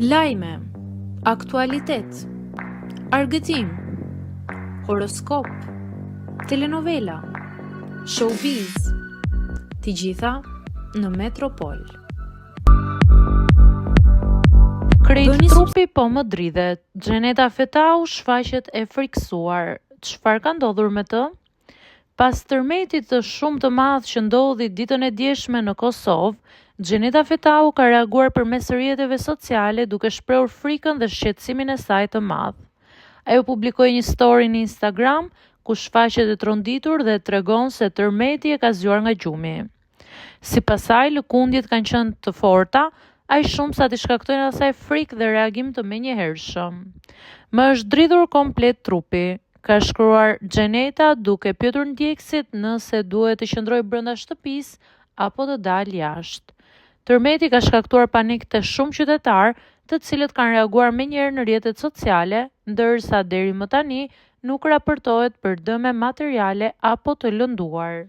Lajme, aktualitet, argëtim, horoskop, telenovela, showbiz, të gjitha në Metropol. Krejt trupi po më dridhet, Xheneta Fetau shfaqet e friksuar. Çfarë ka ndodhur me të? Pas tërmetit të shumë të madh që ndodhi ditën e djeshme në Kosovë, Xheneta Fetau ka reaguar përmes rrjeteve sociale duke shprehur frikën dhe shqetësimin e saj të madh. Ajo publikoi një story në Instagram ku shfaqet e tronditur dhe tregon se tërmeti e ka zgjuar nga gjumi. Sipas saj, lëkundjet kanë qenë të forta, aq shumë sa t'i shkaktojnë asaj frikë dhe reagim të menjëhershëm. Më është dridhur komplet trupi, ka shkruar Xheneta duke pyetur ndjekësit nëse duhet të qëndrojë brenda shtëpisë apo të dalë jashtë. Tërmeti ka shkaktuar panik te shumë qytetarë, të cilët kanë reaguar menjëherë në rrjetet sociale, ndërsa deri më tani nuk raportohet për dëme materiale apo të lënduar.